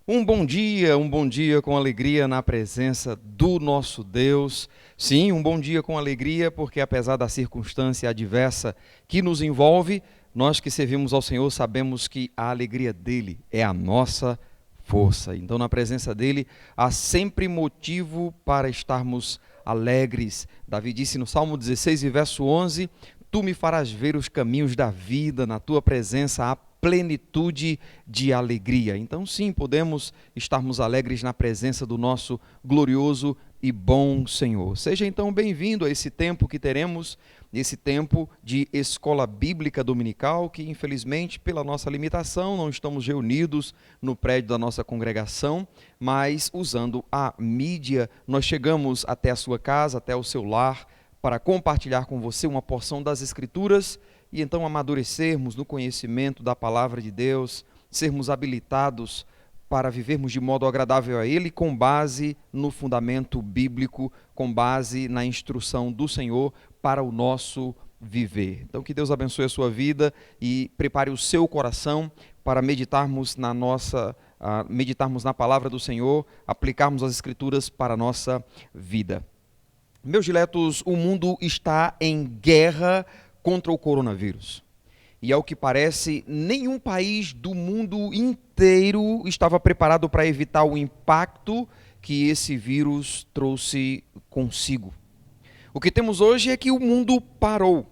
Um bom dia com alegria na presença do nosso Deus. Sim, um bom dia com alegria, porque apesar da circunstância adversa que nos envolve, nós que servimos ao Senhor sabemos que a alegria dele é a nossa força. Então, na presença dele, há sempre motivo para estarmos alegres. Davi disse no Salmo 16 e verso 11: Tu me farás ver os caminhos da vida, na tua presença há plenitude de alegria. Então, sim, podemos estarmos alegres na presença do nosso glorioso e bom Senhor. Seja então bem-vindo a esse tempo que teremos, esse tempo de escola bíblica dominical, que infelizmente, pela nossa limitação, não estamos reunidos no prédio da nossa congregação, mas usando a mídia, nós chegamos até a sua casa, até o seu lar, para compartilhar com você uma porção das Escrituras e então amadurecermos no conhecimento da palavra de Deus, sermos habilitados para vivermos de modo agradável a Ele, com base no fundamento bíblico, com base na instrução do Senhor para o nosso viver. Então que Deus abençoe a sua vida e prepare o seu coração para meditarmos meditarmos na palavra do Senhor, aplicarmos as Escrituras para a nossa vida. Meus diletos, o mundo está em guerra contra o coronavírus. E ao que parece, nenhum país do mundo inteiro estava preparado para evitar o impacto que esse vírus trouxe consigo. O que temos hoje é que o mundo parou.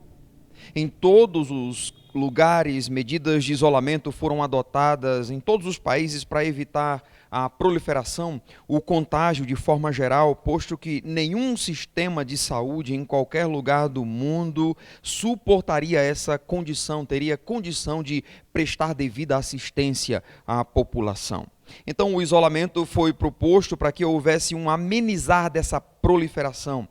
Em todos os lugares, medidas de isolamento foram adotadas em todos os países para evitar a proliferação, o contágio de forma geral, posto que nenhum sistema de saúde em qualquer lugar do mundo suportaria essa condição, teria condição de prestar devida assistência à população. Então o isolamento foi proposto para que houvesse um amenizar dessa proliferação,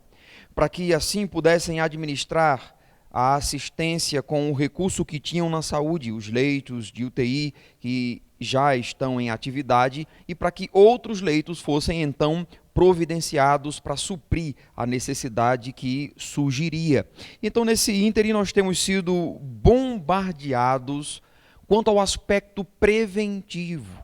para que assim pudessem administrar a assistência com o recurso que tinham na saúde, os leitos de UTI que já estão em atividade, e para que outros leitos fossem então providenciados para suprir a necessidade que surgiria. Então, nesse ínterim, nós temos sido bombardeados quanto ao aspecto preventivo.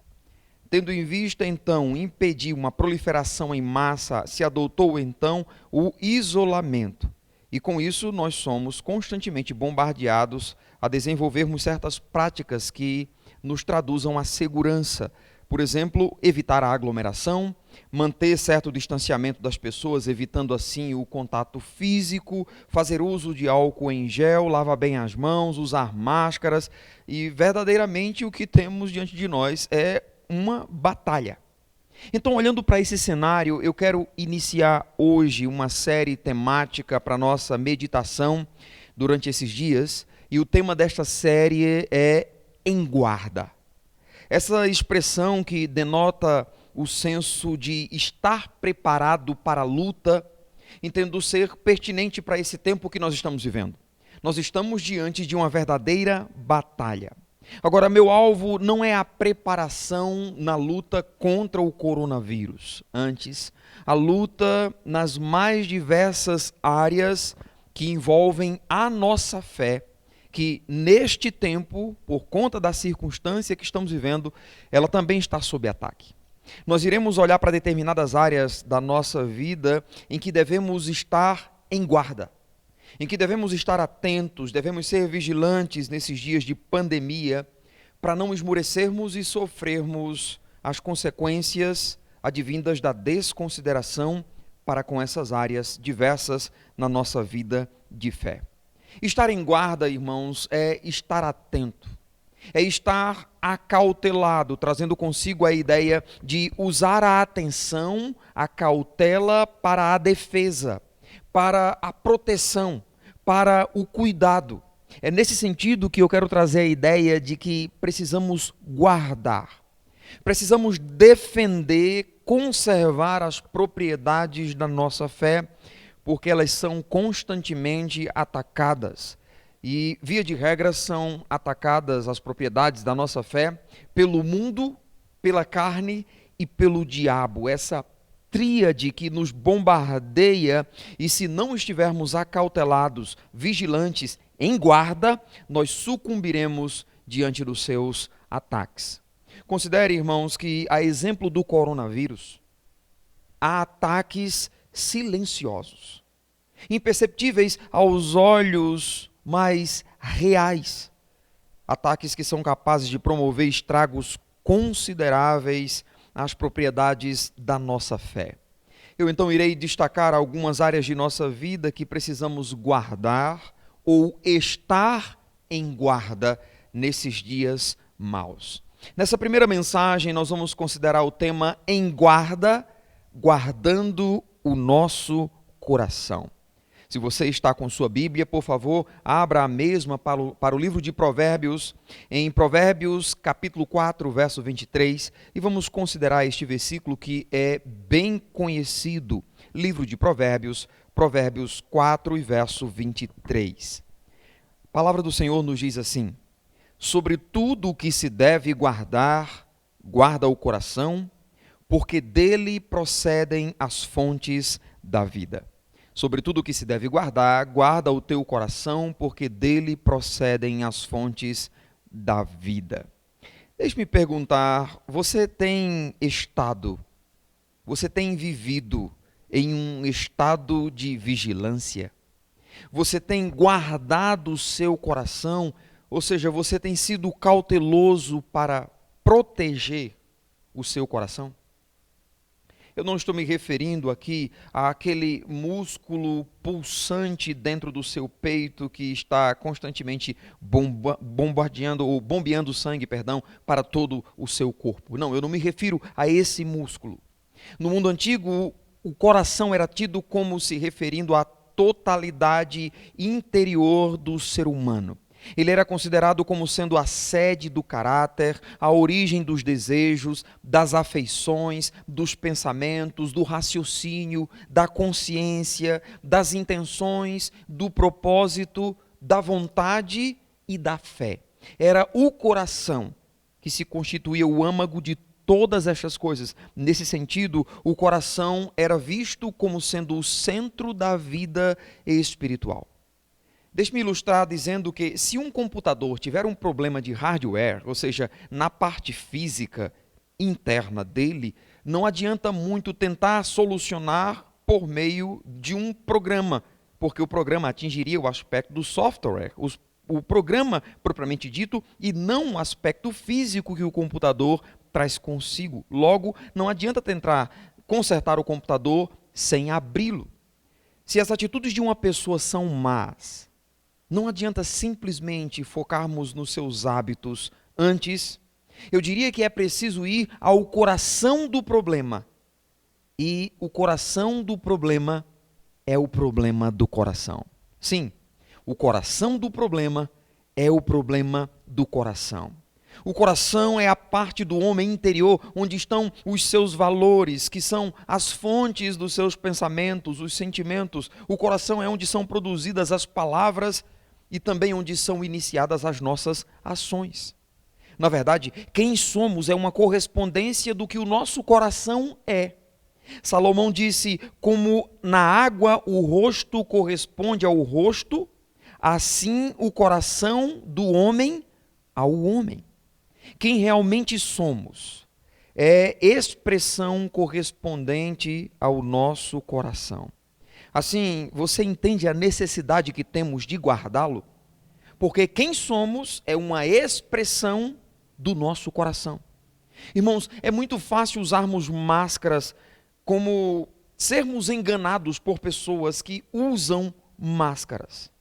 Tendo em vista, então, impedir uma proliferação em massa, se adotou, então, o isolamento. E com isso nós somos constantemente bombardeados a desenvolvermos certas práticas que nos traduzam a segurança. Por exemplo, evitar a aglomeração, manter certo distanciamento das pessoas, evitando assim o contato físico, fazer uso de álcool em gel, lavar bem as mãos, usar máscaras. E verdadeiramente o que temos diante de nós é uma batalha. Então, olhando para esse cenário, eu quero iniciar hoje uma série temática para nossa meditação durante esses dias, e o tema desta série é Em Guarda. Essa expressão que denota o senso de estar preparado para a luta, entendo ser pertinente para esse tempo que nós estamos vivendo. Nós estamos diante de uma verdadeira batalha. Agora, meu alvo não é a preparação na luta contra o coronavírus. Antes, a luta nas mais diversas áreas que envolvem a nossa fé, que neste tempo, por conta da circunstância que estamos vivendo, ela também está sob ataque. Nós iremos olhar para determinadas áreas da nossa vida em que devemos estar em guarda, em que devemos estar atentos, devemos ser vigilantes nesses dias de pandemia, para não esmorecermos e sofrermos as consequências advindas da desconsideração para com essas áreas diversas na nossa vida de fé. Estar em guarda, irmãos, é estar atento, é estar acautelado, trazendo consigo a ideia de usar a atenção, a cautela para a defesa, para a proteção, para o cuidado. É nesse sentido que eu quero trazer a ideia de que precisamos guardar, precisamos defender, conservar as propriedades da nossa fé, porque elas são constantemente atacadas. E, via de regra, são atacadas as propriedades da nossa fé pelo mundo, pela carne e pelo diabo. Essa tríade que nos bombardeia, e se não estivermos acautelados, vigilantes, em guarda, nós sucumbiremos diante dos seus ataques. Considere, irmãos, que a exemplo do coronavírus, há ataques silenciosos, imperceptíveis aos olhos, mas reais. Ataques que são capazes de promover estragos consideráveis às propriedades da nossa fé. Eu então irei destacar algumas áreas de nossa vida que precisamos guardar ou estar em guarda nesses dias maus. Nessa primeira mensagem, nós vamos considerar o tema em guarda, guardando o nosso coração. Se você está com sua Bíblia, por favor, abra a mesma para o livro de Provérbios, em Provérbios capítulo 4, verso 23, e vamos considerar este versículo que é bem conhecido. Livro de Provérbios, Provérbios 4 e verso 23. A palavra do Senhor nos diz assim: sobre tudo o que se deve guardar, guarda o coração, porque dele procedem as fontes da vida. Sobre tudo o que se deve guardar, guarda o teu coração, porque dele procedem as fontes da vida. Deixe-me perguntar, você tem vivido em um estado de vigilância? Você tem guardado o seu coração, ou seja, você tem sido cauteloso para proteger o seu coração? Eu não estou me referindo aqui àquele músculo pulsante dentro do seu peito que está constantemente bombeando sangue, para todo o seu corpo. Não, eu não me refiro a esse músculo. No mundo antigo, o coração era tido como se referindo à totalidade interior do ser humano. Ele era considerado como sendo a sede do caráter, a origem dos desejos, das afeições, dos pensamentos, do raciocínio, da consciência, das intenções, do propósito, da vontade e da fé. Era o coração que se constituía o âmago de todas estas coisas. Nesse sentido, o coração era visto como sendo o centro da vida espiritual. Deixe-me ilustrar dizendo que se um computador tiver um problema de hardware, ou seja, na parte física interna dele, não adianta muito tentar solucionar por meio de um programa, porque o programa atingiria o aspecto do software, o programa propriamente dito, e não o aspecto físico que o computador traz consigo. Logo, não adianta tentar consertar o computador sem abri-lo. Se as atitudes de uma pessoa são más, não adianta simplesmente focarmos nos seus hábitos. Antes, eu diria que é preciso ir ao coração do problema. E o coração do problema é o problema do coração. Sim, o coração do problema é o problema do coração. O coração é a parte do homem interior onde estão os seus valores, que são as fontes dos seus pensamentos, os sentimentos. O coração é onde são produzidas as palavras e também onde são iniciadas as nossas ações. Na verdade, quem somos é uma correspondência do que o nosso coração é. Salomão disse: como na água o rosto corresponde ao rosto, assim o coração do homem ao homem. Quem realmente somos é expressão correspondente ao nosso coração. Assim, você entende a necessidade que temos de guardá-lo? Porque quem somos é uma expressão do nosso coração. Irmãos, é muito fácil usarmos máscaras, como sermos enganados por pessoas que usam máscaras.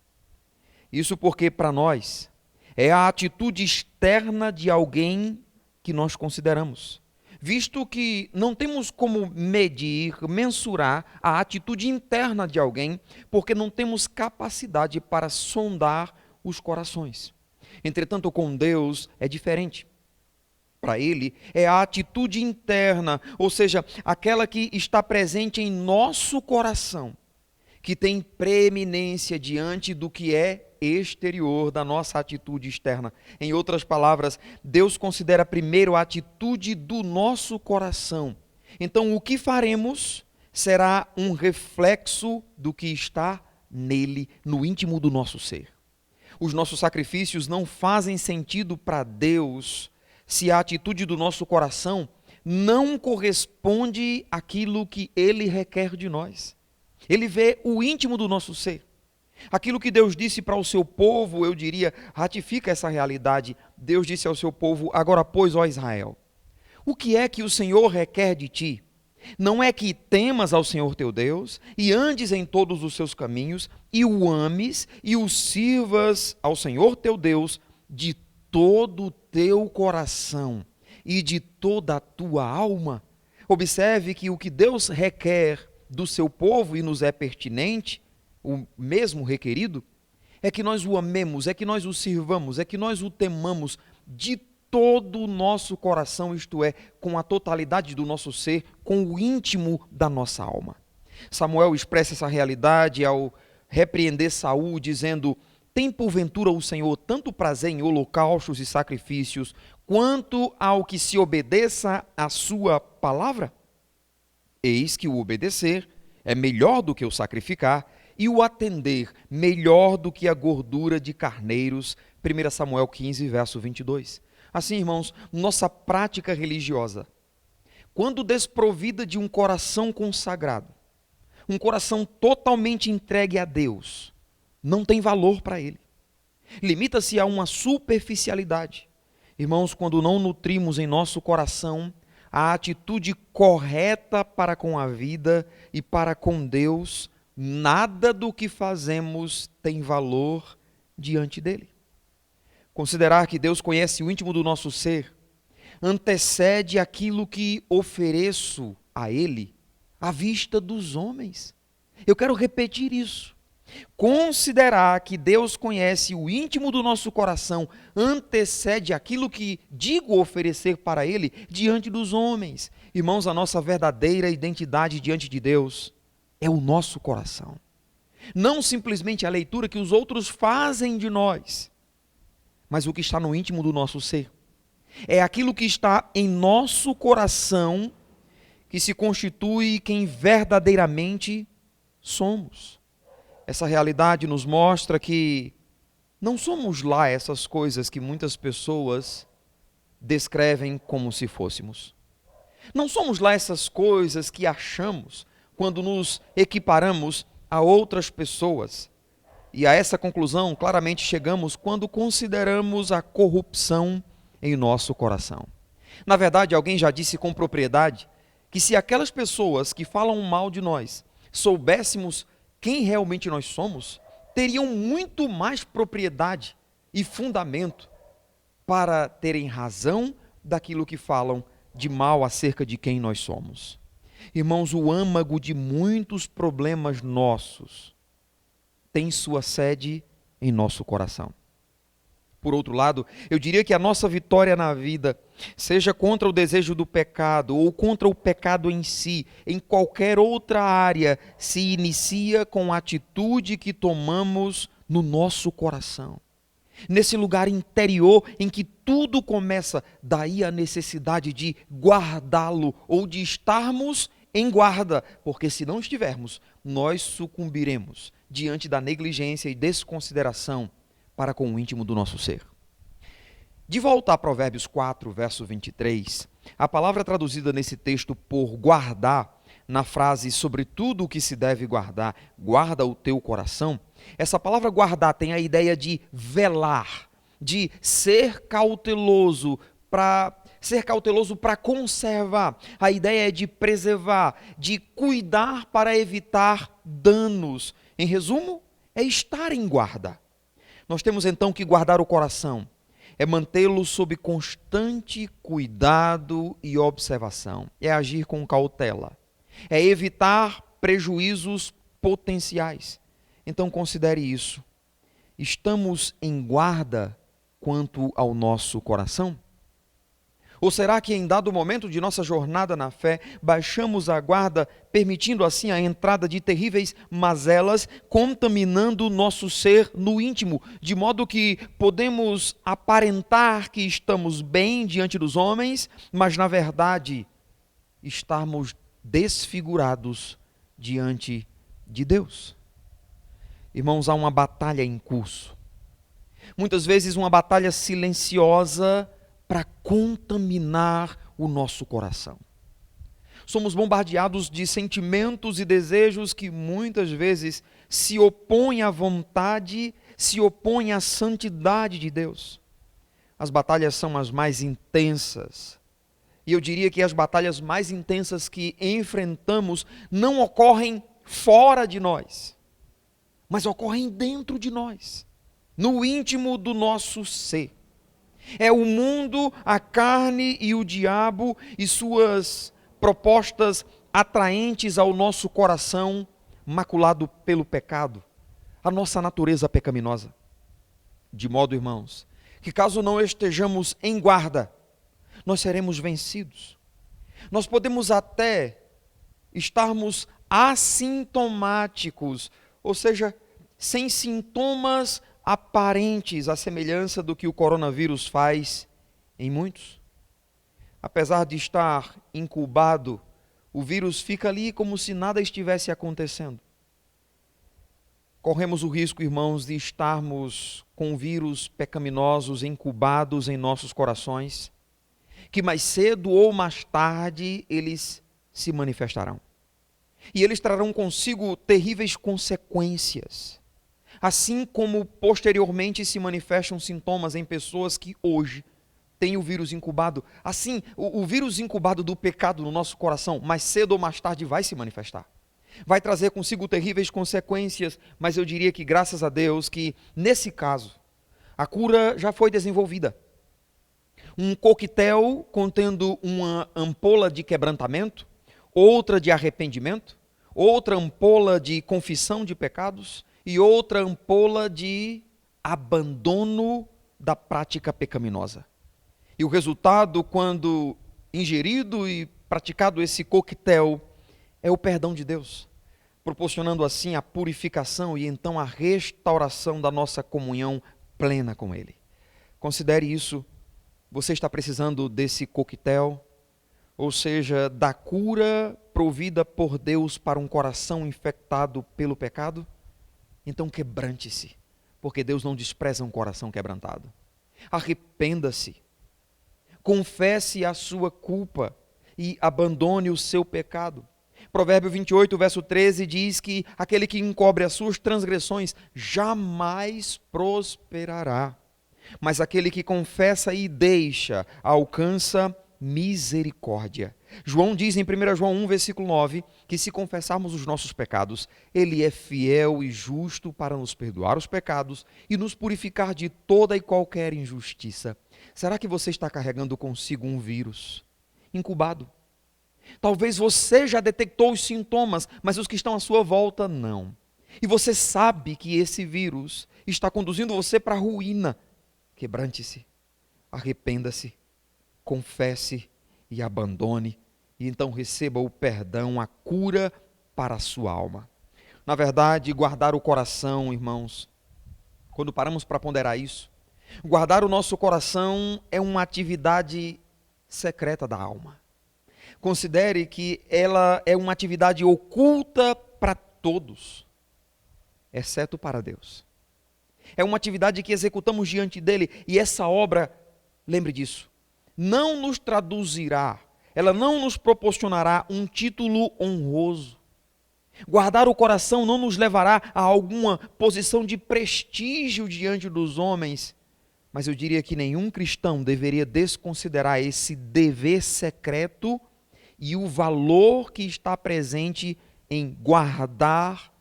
Isso porque, para nós, é a atitude externa de alguém que nós consideramos, visto que não temos como medir, mensurar a atitude interna de alguém, porque não temos capacidade para sondar os corações. Entretanto, com Deus é diferente. Para Ele é a atitude interna, ou seja, aquela que está presente em nosso coração, que tem preeminência diante do que é exterior da nossa atitude externa. Em outras palavras, Deus considera primeiro a atitude do nosso coração. Então, o que faremos será um reflexo do que está nele, no íntimo do nosso ser. Os nossos sacrifícios não fazem sentido para Deus se a atitude do nosso coração não corresponde àquilo que Ele requer de nós. Ele vê o íntimo do nosso ser. Aquilo que Deus disse para o seu povo, eu diria, ratifica essa realidade. Deus disse ao seu povo: agora, pois, ó Israel, o que é que o Senhor requer de ti? Não é que temas ao Senhor teu Deus, e andes em todos os seus caminhos, e o ames, e o sirvas ao Senhor teu Deus de todo o teu coração e de toda a tua alma. Observe que o que Deus requer do seu povo, e nos é pertinente, o mesmo requerido, é que nós o amemos, é que nós o sirvamos, é que nós o temamos de todo o nosso coração, isto é, com a totalidade do nosso ser, com o íntimo da nossa alma. Samuel expressa essa realidade ao repreender Saul, dizendo: tem porventura o Senhor tanto prazer em holocaustos e sacrifícios, quanto ao que se obedeça à sua palavra? Eis que o obedecer é melhor do que o sacrificar, e o atender melhor do que a gordura de carneiros. 1 Samuel 15, verso 22. Assim, irmãos, nossa prática religiosa, quando desprovida de um coração consagrado, um coração totalmente entregue a Deus, não tem valor para Ele. Limita-se a uma superficialidade. Irmãos, quando não nutrimos em nosso coração a atitude correta para com a vida e para com Deus, nada do que fazemos tem valor diante dele. Considerar que Deus conhece o íntimo do nosso ser antecede aquilo que ofereço a Ele à vista dos homens. Eu quero repetir isso. Considerar que Deus conhece o íntimo do nosso coração antecede aquilo que digo oferecer para Ele diante dos homens. Irmãos, a nossa verdadeira identidade diante de Deus é o nosso coração. Não simplesmente a leitura que os outros fazem de nós, mas o que está no íntimo do nosso ser. É aquilo que está em nosso coração que se constitui quem verdadeiramente somos. Essa realidade nos mostra que não somos lá essas coisas que muitas pessoas descrevem como se fôssemos. Não somos lá essas coisas que achamos quando nos equiparamos a outras pessoas. E a essa conclusão claramente chegamos quando consideramos a corrupção em nosso coração. Na verdade, alguém já disse com propriedade que se aquelas pessoas que falam mal de nós soubéssemos quem realmente nós somos, teriam muito mais propriedade e fundamento para terem razão daquilo que falam de mal acerca de quem nós somos. Irmãos, o âmago de muitos problemas nossos tem sua sede em nosso coração. Por outro lado, eu diria que a nossa vitória na vida, seja contra o desejo do pecado ou contra o pecado em si, em qualquer outra área, se inicia com a atitude que tomamos no nosso coração. Nesse lugar interior em que tudo começa, daí a necessidade de guardá-lo ou de estarmos em guarda, porque se não estivermos, nós sucumbiremos diante da negligência e desconsideração para com o íntimo do nosso ser. De volta a Provérbios 4, verso 23, a palavra traduzida nesse texto por guardar, na frase sobre tudo o que se deve guardar, guarda o teu coração, essa palavra guardar tem a ideia de velar, de ser cauteloso para conservar. A ideia é de preservar, de cuidar para evitar danos. Em resumo, é estar em guarda. Nós temos então que guardar o coração, é mantê-lo sob constante cuidado e observação, é agir com cautela, é evitar prejuízos potenciais. Então considere isso. Estamos em guarda quanto ao nosso coração? Ou será que em dado momento de nossa jornada na fé, baixamos a guarda, permitindo assim a entrada de terríveis mazelas, contaminando o nosso ser no íntimo, de modo que podemos aparentar que estamos bem diante dos homens, mas na verdade estarmos desfigurados diante de Deus? Irmãos, há uma batalha em curso. Muitas vezes uma batalha silenciosa para contaminar o nosso coração. Somos bombardeados de sentimentos e desejos que muitas vezes se opõem à vontade, se opõem à santidade de Deus. As batalhas são as mais intensas. E eu diria que as batalhas mais intensas que enfrentamos não ocorrem fora de nós, mas ocorrem dentro de nós, no íntimo do nosso ser. É o mundo, a carne e o diabo e suas propostas atraentes ao nosso coração maculado pelo pecado, a nossa natureza pecaminosa. De modo, irmãos, que caso não estejamos em guarda, nós seremos vencidos. Nós podemos até estarmos assintomáticos, ou seja, sem sintomas aparentes, à semelhança do que o coronavírus faz em muitos. Apesar de estar incubado, o vírus fica ali como se nada estivesse acontecendo. Corremos o risco, irmãos, de estarmos com vírus pecaminosos incubados em nossos corações, que mais cedo ou mais tarde eles se manifestarão. E eles trarão consigo terríveis consequências, assim como posteriormente se manifestam sintomas em pessoas que hoje têm o vírus incubado. Assim, o vírus incubado do pecado no nosso coração, mais cedo ou mais tarde vai se manifestar. Vai trazer consigo terríveis consequências, mas eu diria que graças a Deus que nesse caso a cura já foi desenvolvida. Um coquetel contendo uma ampola de quebrantamento, outra de arrependimento, outra ampola de confissão de pecados e outra ampola de abandono da prática pecaminosa. E o resultado, quando ingerido e praticado esse coquetel, é o perdão de Deus, proporcionando assim a purificação e então a restauração da nossa comunhão plena com Ele. Considere isso. Você está precisando desse coquetel, ou seja, da cura provida por Deus para um coração infectado pelo pecado? Então quebrante-se, porque Deus não despreza um coração quebrantado. Arrependa-se, confesse a sua culpa e abandone o seu pecado. Provérbio 28, verso 13 diz que aquele que encobre as suas transgressões jamais prosperará, mas aquele que confessa e deixa alcança misericórdia. João diz em 1 João 1, versículo 9, que se confessarmos os nossos pecados, Ele é fiel e justo para nos perdoar os pecados e nos purificar de toda e qualquer injustiça. Será que você está carregando consigo um vírus incubado? Talvez você já detectou os sintomas, mas os que estão à sua volta não. E você sabe que esse vírus está conduzindo você para a ruína. Quebrante-se, arrependa-se, confesse e abandone, e então receba o perdão, a cura para a sua alma. Na verdade, guardar o coração, irmãos, quando paramos para ponderar isso, guardar o nosso coração é uma atividade secreta da alma. Considere que ela é uma atividade oculta para todos, exceto para Deus. É uma atividade que executamos diante dele, e essa obra, lembre disso, não nos traduzirá, ela não nos proporcionará um título honroso. Guardar o coração não nos levará a alguma posição de prestígio diante dos homens, mas eu diria que nenhum cristão deveria desconsiderar esse dever secreto e o valor que está presente em guardar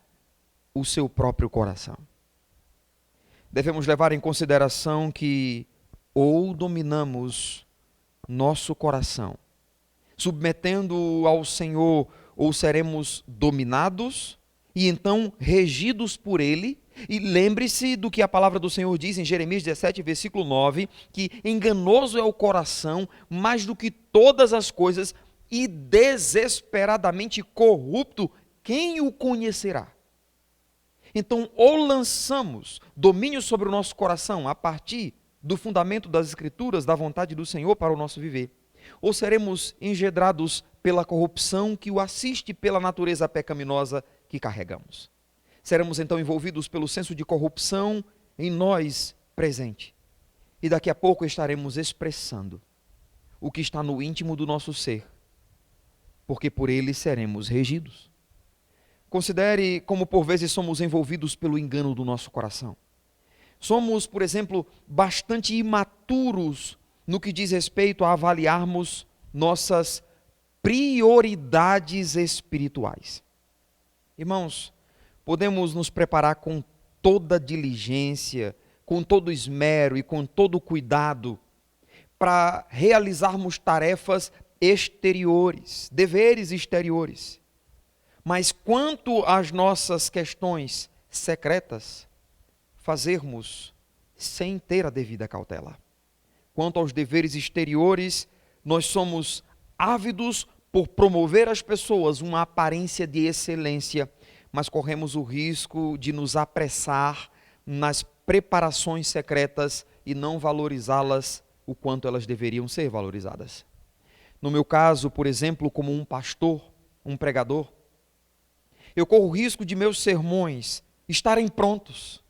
o seu próprio coração. Devemos levar em consideração que ou dominamos nosso coração, submetendo-o ao Senhor, ou seremos dominados e então regidos por Ele. E lembre-se do que a palavra do Senhor diz em Jeremias 17, versículo 9, que enganoso é o coração mais do que todas as coisas e desesperadamente corrupto, quem o conhecerá? Então, ou lançamos domínio sobre o nosso coração a partir do fundamento das Escrituras, da vontade do Senhor para o nosso viver, ou seremos engendrados pela corrupção que o assiste pela natureza pecaminosa que carregamos. Seremos então envolvidos pelo senso de corrupção em nós presente. E daqui a pouco estaremos expressando o que está no íntimo do nosso ser, porque por ele seremos regidos. Considere como por vezes somos envolvidos pelo engano do nosso coração. Somos, por exemplo, bastante imaturos no que diz respeito a avaliarmos nossas prioridades espirituais. Irmãos, podemos nos preparar com toda diligência, com todo esmero e com todo cuidado para realizarmos tarefas exteriores, deveres exteriores. Mas quanto às nossas questões secretas, fazermos sem ter a devida cautela. Quanto aos deveres exteriores, nós somos ávidos por promover às pessoas uma aparência de excelência, mas corremos o risco de nos apressar nas preparações secretas e não valorizá-las o quanto elas deveriam ser valorizadas. No meu caso, por exemplo, como um pastor, um pregador, eu corro o risco de meus sermões estarem prontos,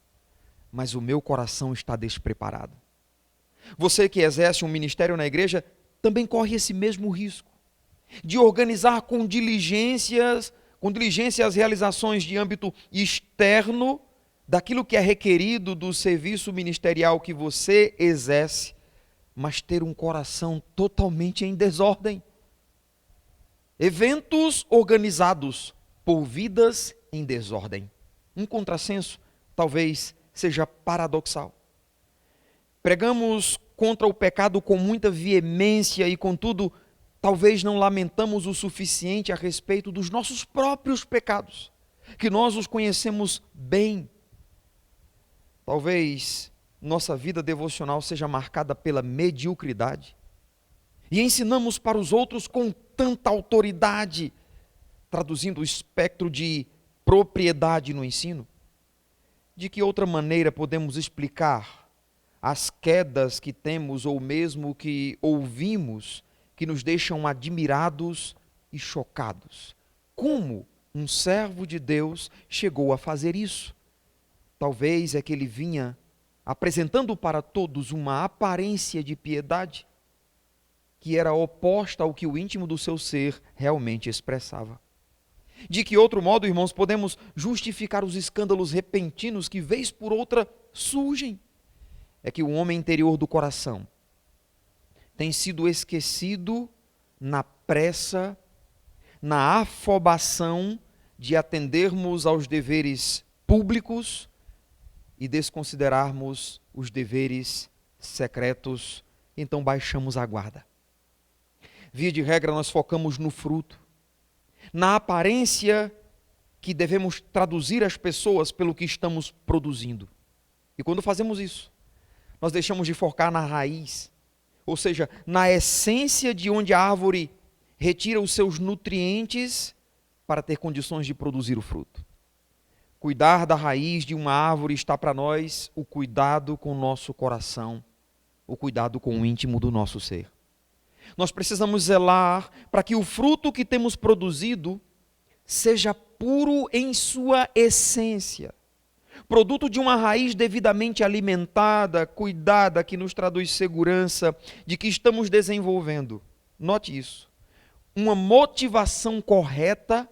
mas o meu coração está despreparado. Você que exerce um ministério na igreja também corre esse mesmo risco de organizar com diligência as realizações de âmbito externo daquilo que é requerido do serviço ministerial que você exerce, mas ter um coração totalmente em desordem. Eventos organizados por vidas em desordem. Um contrassenso talvez seja paradoxal. Pregamos contra o pecado com muita veemência e, contudo, talvez não lamentamos o suficiente a respeito dos nossos próprios pecados, que nós os conhecemos bem. Talvez nossa vida devocional seja marcada pela mediocridade e ensinamos para os outros com tanta autoridade, traduzindo o espectro de propriedade no ensino. De que outra maneira podemos explicar as quedas que temos ou mesmo que ouvimos que nos deixam admirados e chocados? Como um servo de Deus chegou a fazer isso? Talvez é que ele vinha apresentando para todos uma aparência de piedade que era oposta ao que o íntimo do seu ser realmente expressava. De que outro modo, irmãos, podemos justificar os escândalos repentinos que, vez por outra, surgem? É que o homem interior do coração tem sido esquecido na pressa, na afobação de atendermos aos deveres públicos e desconsiderarmos os deveres secretos, então baixamos a guarda. Via de regra, nós focamos no fruto, na aparência que devemos traduzir às pessoas pelo que estamos produzindo. E quando fazemos isso, nós deixamos de focar na raiz, ou seja, na essência de onde a árvore retira os seus nutrientes para ter condições de produzir o fruto. Cuidar da raiz de uma árvore está para nós o cuidado com o nosso coração, o cuidado com o íntimo do nosso ser. Nós precisamos zelar para que o fruto que temos produzido seja puro em sua essência, produto de uma raiz devidamente alimentada, cuidada, que nos traduz segurança de que estamos desenvolvendo. Note isso, uma motivação correta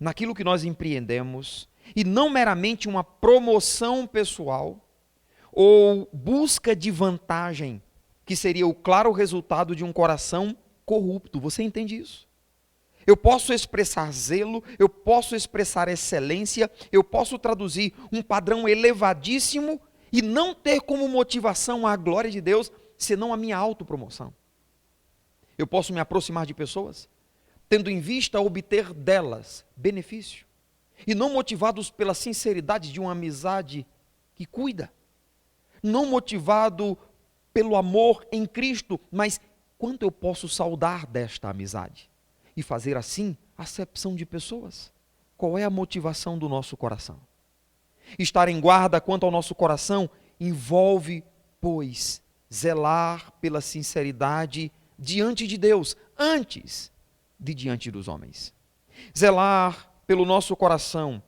naquilo que nós empreendemos, e não meramente uma promoção pessoal ou busca de vantagem, que seria o claro resultado de um coração corrupto. Você entende isso? Eu posso expressar zelo, eu posso expressar excelência, eu posso traduzir um padrão elevadíssimo e não ter como motivação a glória de Deus, senão a minha autopromoção. Eu posso me aproximar de pessoas, tendo em vista obter delas benefício, e não motivados pela sinceridade de uma amizade que cuida, não motivado pelo amor em Cristo, mas quanto eu posso saudar desta amizade e fazer assim acepção de pessoas? Qual é a motivação do nosso coração? Estar em guarda quanto ao nosso coração envolve, pois, zelar pela sinceridade diante de Deus, antes de diante dos homens. Zelar pelo nosso coração,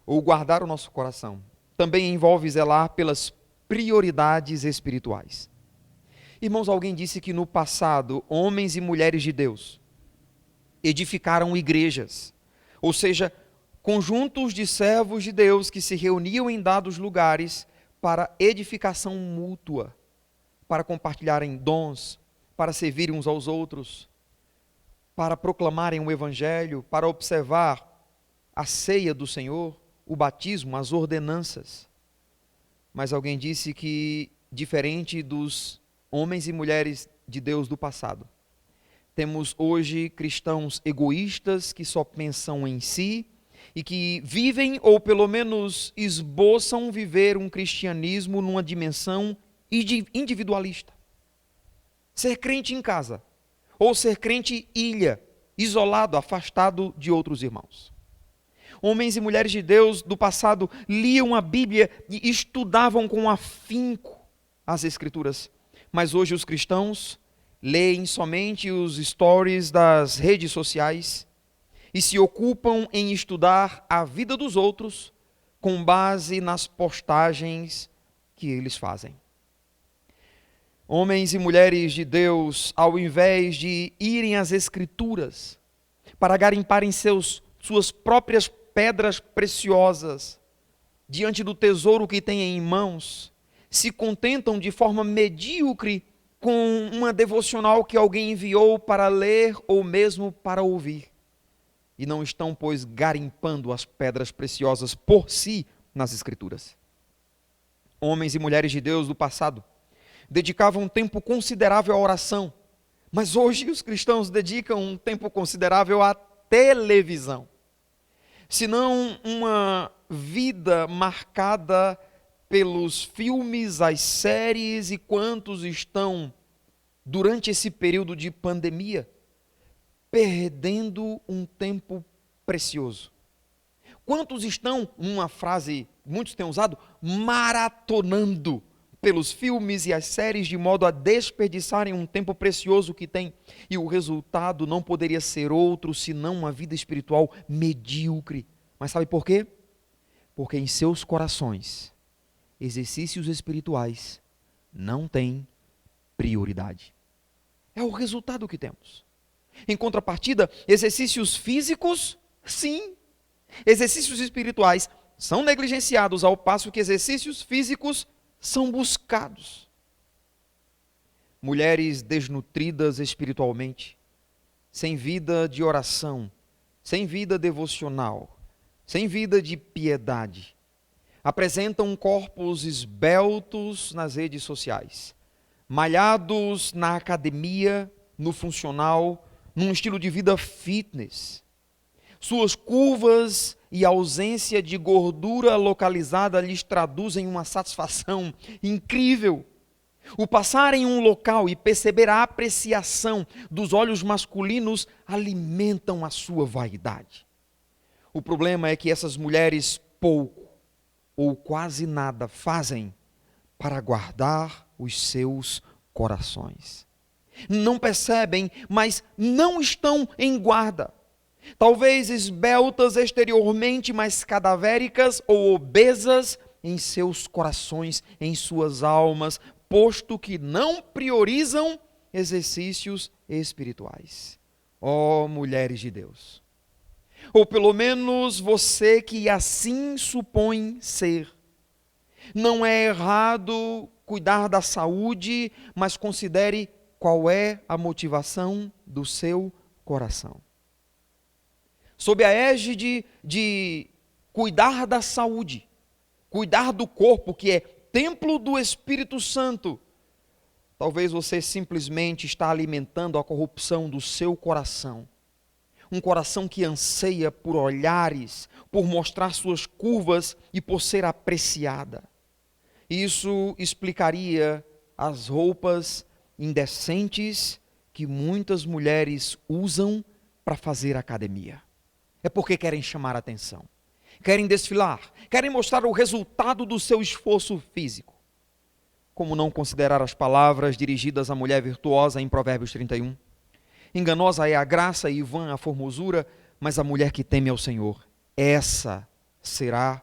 ou guardar o nosso coração, também envolve zelar pelas prioridades espirituais. Irmãos, alguém disse que no passado, homens e mulheres de Deus edificaram igrejas, ou seja, conjuntos de servos de Deus que se reuniam em dados lugares para edificação mútua, para compartilharem dons, para servirem uns aos outros, para proclamarem o Evangelho, para observar a ceia do Senhor, o batismo, as ordenanças. Mas alguém disse que, diferente dos homens e mulheres de Deus do passado, temos hoje cristãos egoístas que só pensam em si e que vivem, ou pelo menos esboçam viver um cristianismo numa dimensão individualista. Ser crente em casa, ou ser crente ilha, isolado, afastado de outros irmãos. Homens e mulheres de Deus do passado liam a Bíblia e estudavam com afinco as Escrituras. Mas hoje os cristãos leem somente os stories das redes sociais e se ocupam em estudar a vida dos outros com base nas postagens que eles fazem. Homens e mulheres de Deus, ao invés de irem às Escrituras para garimparem suas próprias pedras preciosas diante do tesouro que têm em mãos, se contentam de forma medíocre com uma devocional que alguém enviou para ler ou mesmo para ouvir. E não estão, pois, garimpando as pedras preciosas por si nas Escrituras. Homens e mulheres de Deus do passado dedicavam um tempo considerável à oração, mas hoje os cristãos dedicam um tempo considerável à televisão. Se não uma vida marcada pelos filmes, as séries, e quantos estão, durante esse período de pandemia, perdendo um tempo precioso. Quantos estão, uma frase muitos têm usado, maratonando pelos filmes e as séries de modo a desperdiçarem um tempo precioso que têm, e o resultado não poderia ser outro senão uma vida espiritual medíocre. Mas sabe por quê? Porque em seus corações, exercícios espirituais não têm prioridade. É o resultado que temos. Em contrapartida, exercícios físicos, sim. Exercícios espirituais são negligenciados, ao passo que exercícios físicos são buscados. Mulheres desnutridas espiritualmente, sem vida de oração, sem vida devocional, sem vida de piedade, apresentam corpos esbeltos nas redes sociais, malhados na academia, no funcional, num estilo de vida fitness. Suas curvas e ausência de gordura localizada lhes traduzem uma satisfação incrível. O passar em um local e perceber a apreciação dos olhos masculinos alimentam a sua vaidade. O problema é que essas mulheres pouco ou quase nada fazem para guardar os seus corações. Não percebem, mas não estão em guarda. Talvez esbeltas exteriormente, mas cadavéricas ou obesas em seus corações, em suas almas, posto que não priorizam exercícios espirituais. Ó mulheres de Deus! Ou pelo menos você que assim supõe ser. Não é errado cuidar da saúde, mas considere qual é a motivação do seu coração. Sob a égide de cuidar da saúde, cuidar do corpo, que é templo do Espírito Santo, talvez você simplesmente está alimentando a corrupção do seu coração. Um coração que anseia por olhares, por mostrar suas curvas e por ser apreciada. Isso explicaria as roupas indecentes que muitas mulheres usam para fazer academia. É porque querem chamar a atenção, querem desfilar, querem mostrar o resultado do seu esforço físico. Como não considerar as palavras dirigidas à mulher virtuosa em Provérbios 31? Enganosa é a graça e vã a formosura, mas a mulher que teme ao Senhor, essa será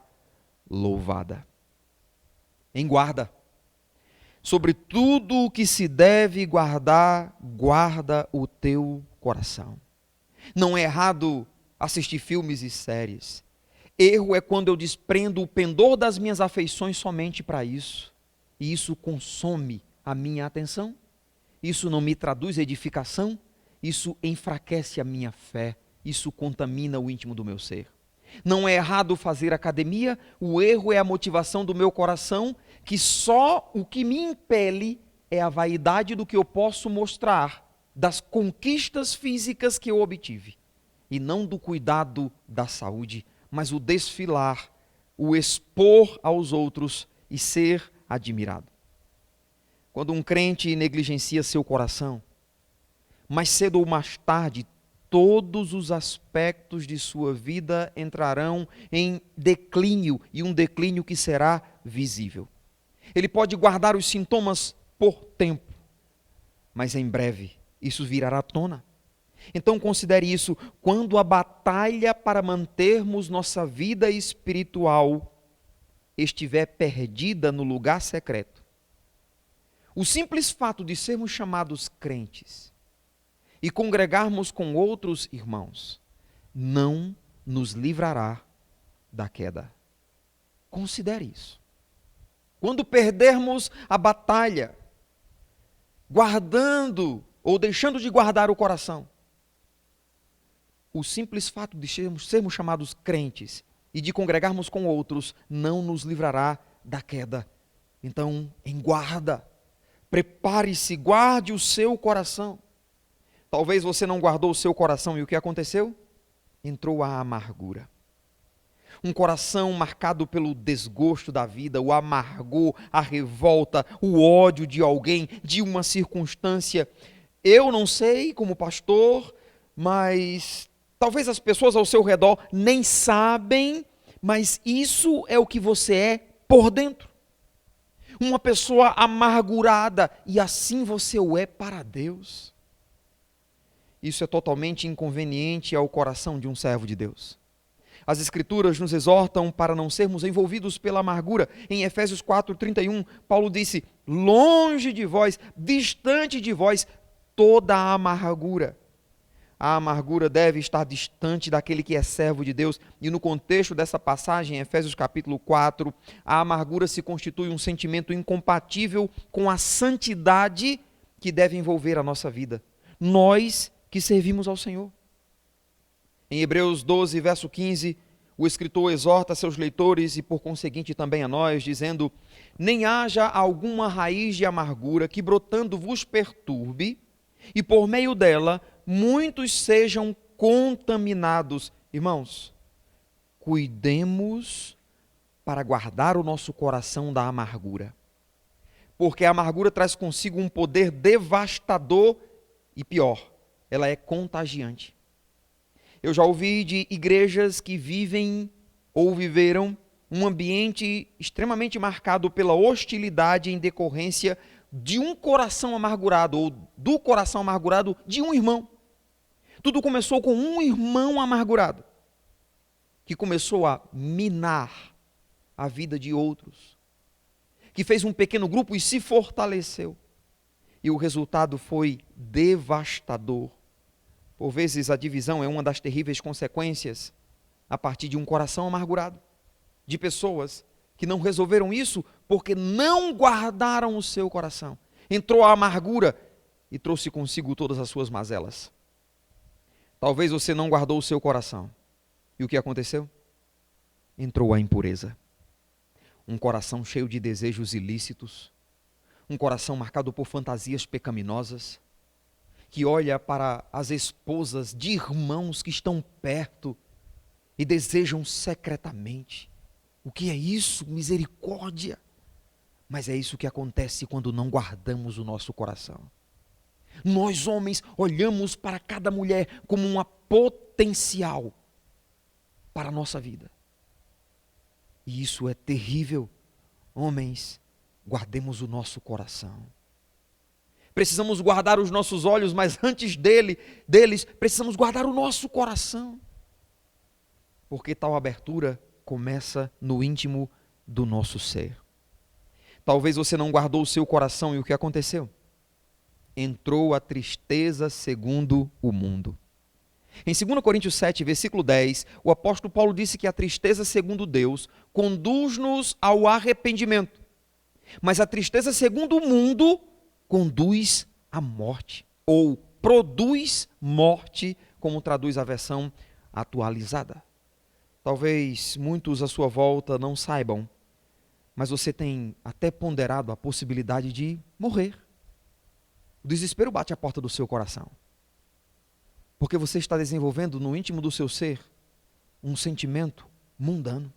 louvada. Em guarda. Sobre tudo o que se deve guardar, guarda o teu coração. Não é errado assistir filmes e séries. Erro é quando eu desprendo o pendor das minhas afeições somente para isso. E isso consome a minha atenção. Isso não me traduz edificação. Isso enfraquece a minha fé. Isso contamina o íntimo do meu ser. Não é errado fazer academia. O erro é a motivação do meu coração, que só o que me impele é a vaidade do que eu posso mostrar, das conquistas físicas que eu obtive. E não do cuidado da saúde, mas o desfilar, o expor aos outros e ser admirado. Quando um crente negligencia seu coração, mais cedo ou mais tarde, todos os aspectos de sua vida entrarão em declínio, e um declínio que será visível. Ele pode guardar os sintomas por tempo, mas em breve isso virá à tona. Então considere isso: quando a batalha para mantermos nossa vida espiritual estiver perdida no lugar secreto, o simples fato de sermos chamados crentes e congregarmos com outros irmãos não nos livrará da queda. Considere isso. Quando perdermos a batalha, guardando ou deixando de guardar o coração, o simples fato de sermos chamados crentes e de congregarmos com outros não nos livrará da queda. Então, em guarda, prepare-se, guarde o seu coração. Talvez você não guardou o seu coração e o que aconteceu? Entrou a amargura. Um coração marcado pelo desgosto da vida, o amargor, a revolta, o ódio de alguém, de uma circunstância. Eu não sei como pastor, mas talvez as pessoas ao seu redor nem sabem, mas isso é o que você é por dentro. Uma pessoa amargurada, e assim você o é para Deus. Isso é totalmente inconveniente ao coração de um servo de Deus. As Escrituras nos exortam para não sermos envolvidos pela amargura. Em Efésios 4:31, Paulo disse: longe de vós, distante de vós, toda a amargura. A amargura deve estar distante daquele que é servo de Deus. E no contexto dessa passagem, em Efésios capítulo 4, a amargura se constitui um sentimento incompatível com a santidade que deve envolver a nossa vida. Nós que servimos ao Senhor. Em Hebreus 12, verso 15, o escritor exorta seus leitores e por conseguinte também a nós, dizendo: nem haja alguma raiz de amargura que brotando vos perturbe, e por meio dela muitos sejam contaminados. Irmãos, cuidemos para guardar o nosso coração da amargura, porque a amargura traz consigo um poder devastador e pior, ela é contagiante. Eu já ouvi de igrejas que vivem ou viveram um ambiente extremamente marcado pela hostilidade em decorrência de um coração amargurado, ou do coração amargurado de um irmão. Tudo começou com um irmão amargurado, que começou a minar a vida de outros, que fez um pequeno grupo e se fortaleceu. E o resultado foi devastador. Por vezes a divisão é uma das terríveis consequências a partir de um coração amargurado, de pessoas que não resolveram isso porque não guardaram o seu coração. Entrou a amargura e trouxe consigo todas as suas mazelas. Talvez você não guardou o seu coração. E o que aconteceu? Entrou a impureza. Um coração cheio de desejos ilícitos, um coração marcado por fantasias pecaminosas, que olha para as esposas de irmãos que estão perto e desejam secretamente. O que é isso? Misericórdia! Mas é isso que acontece quando não guardamos o nosso coração. Nós, homens, olhamos para cada mulher como uma potencial para a nossa vida. E isso é terrível. Homens, guardemos o nosso coração. Precisamos guardar os nossos olhos, mas antes deles, precisamos guardar o nosso coração. Porque tal abertura começa no íntimo do nosso ser. Talvez você não guardou o seu coração e o que aconteceu? Entrou a tristeza segundo o mundo. Em 2 Coríntios 7, versículo 10, o apóstolo Paulo disse que a tristeza segundo Deus conduz-nos ao arrependimento, mas a tristeza segundo o mundo conduz à morte, ou produz morte, como traduz a versão atualizada. Talvez muitos à sua volta não saibam, mas você tem até ponderado a possibilidade de morrer. O desespero bate à porta do seu coração, porque você está desenvolvendo no íntimo do seu ser um sentimento mundano,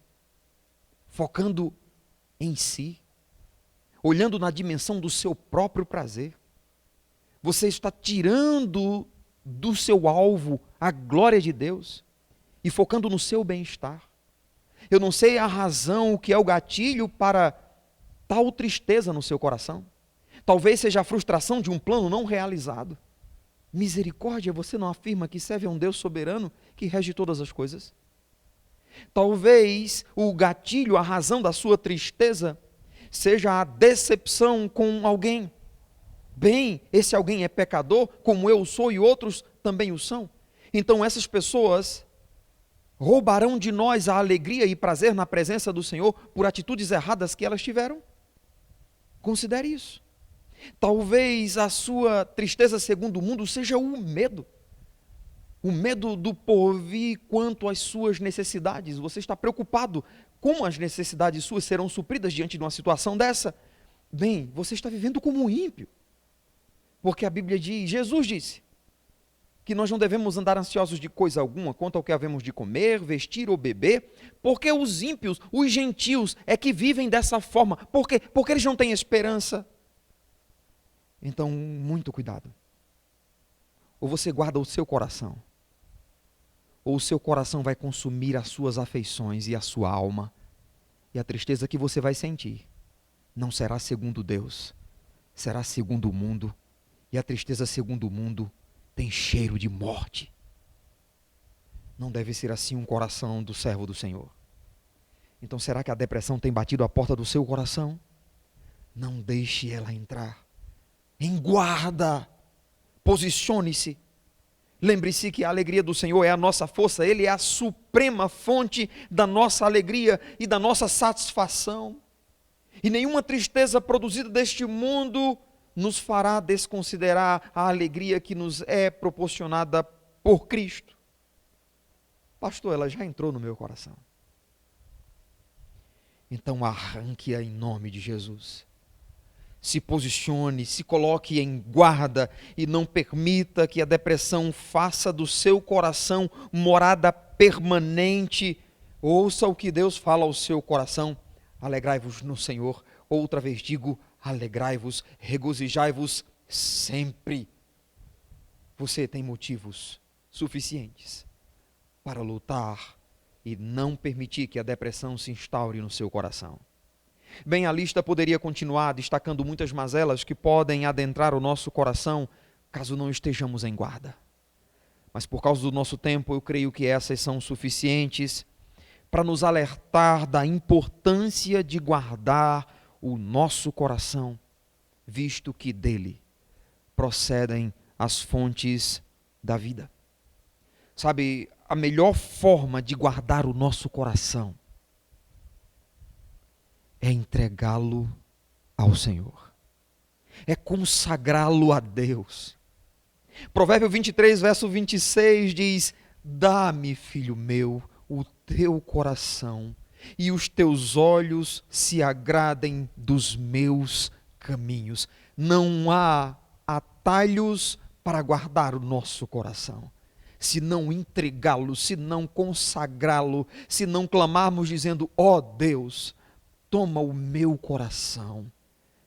focando em si, olhando na dimensão do seu próprio prazer. Você está tirando do seu alvo a glória de Deus e focando no seu bem-estar. Eu não sei a razão, o que é o gatilho para tal tristeza no seu coração. Talvez seja a frustração de um plano não realizado. Misericórdia, você não afirma que serve a um Deus soberano que rege todas as coisas? Talvez o gatilho, a razão da sua tristeza, seja a decepção com alguém. Bem, esse alguém é pecador, como eu sou e outros também o são. Então essas pessoas roubarão de nós a alegria e prazer na presença do Senhor por atitudes erradas que elas tiveram? Considere isso. Talvez a sua tristeza segundo o mundo seja o medo do porvir quanto às suas necessidades. Você está preocupado como as necessidades suas serão supridas diante de uma situação dessa? Bem, você está vivendo como um ímpio, porque a Bíblia diz, Jesus disse, que nós não devemos andar ansiosos de coisa alguma, quanto ao que havemos de comer, vestir ou beber, porque os ímpios, os gentios, é que vivem dessa forma. Por quê? Porque eles não têm esperança. Então, muito cuidado. Ou você guarda o seu coração, ou o seu coração vai consumir as suas afeições e a sua alma, e a tristeza que você vai sentir não será segundo Deus, será segundo o mundo, e a tristeza segundo o mundo tem cheiro de morte. Não deve ser assim um coração do servo do Senhor. Então, será que a depressão tem batido a porta do seu coração? Não deixe ela entrar. Em guarda, posicione-se. Lembre-se que a alegria do Senhor é a nossa força, Ele é a suprema fonte da nossa alegria e da nossa satisfação. E nenhuma tristeza produzida deste mundo nos fará desconsiderar a alegria que nos é proporcionada por Cristo. Pastor, ela já entrou no meu coração. Então arranque-a em nome de Jesus. Se posicione, se coloque em guarda e não permita que a depressão faça do seu coração morada permanente. Ouça o que Deus fala ao seu coração. Alegrai-vos no Senhor. Outra vez digo, alegrai-vos, regozijai-vos sempre. Você tem motivos suficientes para lutar e não permitir que a depressão se instaure no seu coração. Bem, a lista poderia continuar destacando muitas mazelas que podem adentrar o nosso coração caso não estejamos em guarda. Mas por causa do nosso tempo, eu creio que essas são suficientes para nos alertar da importância de guardar o nosso coração, visto que dele procedem as fontes da vida. Sabe, a melhor forma de guardar o nosso coração é entregá-lo ao Senhor, é consagrá-lo a Deus. Provérbio 23, verso 26 diz, dá-me, filho meu, o teu coração, e os teus olhos se agradem dos meus caminhos. Não há atalhos para guardar o nosso coração, se não entregá-lo, se não consagrá-lo, se não clamarmos dizendo, ó Deus, toma o meu coração.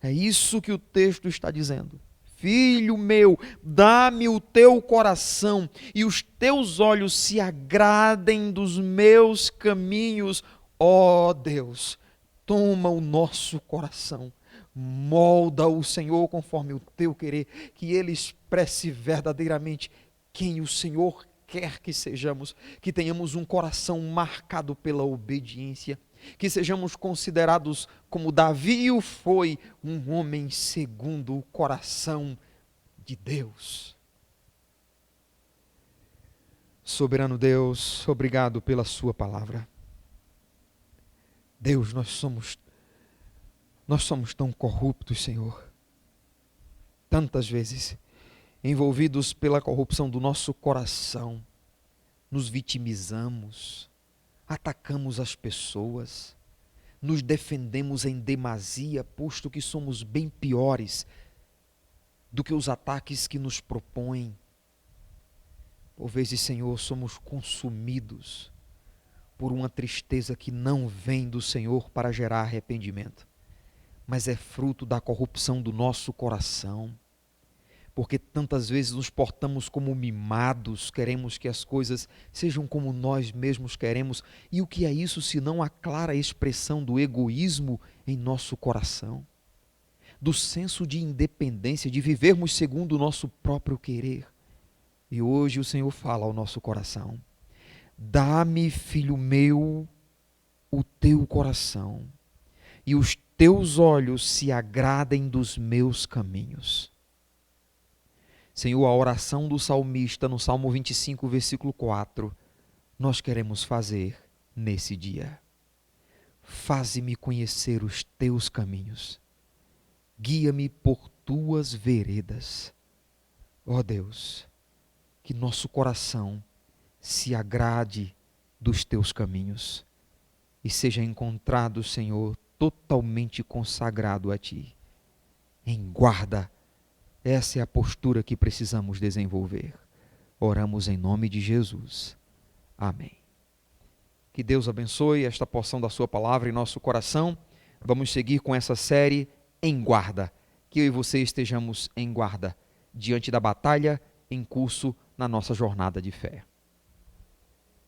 É isso que o texto está dizendo. Filho meu, dá-me o teu coração e os teus olhos se agradem dos meus caminhos. Ó Deus, toma o nosso coração, molda o Senhor conforme o teu querer, que ele expresse verdadeiramente quem o Senhor quer que sejamos, que tenhamos um coração marcado pela obediência, que sejamos considerados como Davi o foi, um homem segundo o coração de Deus. Soberano Deus, obrigado pela sua palavra. Deus, nós somos tão corruptos, Senhor. Tantas vezes envolvidos pela corrupção do nosso coração, nos vitimizamos, atacamos as pessoas, nos defendemos em demasia, posto que somos bem piores do que os ataques que nos propõem. Por vezes, Senhor, somos consumidos por uma tristeza que não vem do Senhor para gerar arrependimento, mas é fruto da corrupção do nosso coração. Porque tantas vezes nos portamos como mimados, queremos que as coisas sejam como nós mesmos queremos. E o que é isso senão a clara expressão do egoísmo em nosso coração? Do senso de independência, de vivermos segundo o nosso próprio querer. E hoje o Senhor fala ao nosso coração: dá-me, filho meu, o teu coração, e os teus olhos se agradem dos meus caminhos. Senhor, a oração do salmista no Salmo 25, versículo 4, nós queremos fazer nesse dia. Faze-me conhecer os teus caminhos, guia-me por tuas veredas. Ó Deus, que nosso coração se agrade dos teus caminhos e seja encontrado, Senhor, totalmente consagrado a Ti. Em guarda. Essa é a postura que precisamos desenvolver. Oramos em nome de Jesus. Amém. Que Deus abençoe esta porção da sua palavra em nosso coração. Vamos seguir com essa série Em Guarda. Que eu e você estejamos em guarda diante da batalha em curso na nossa jornada de fé.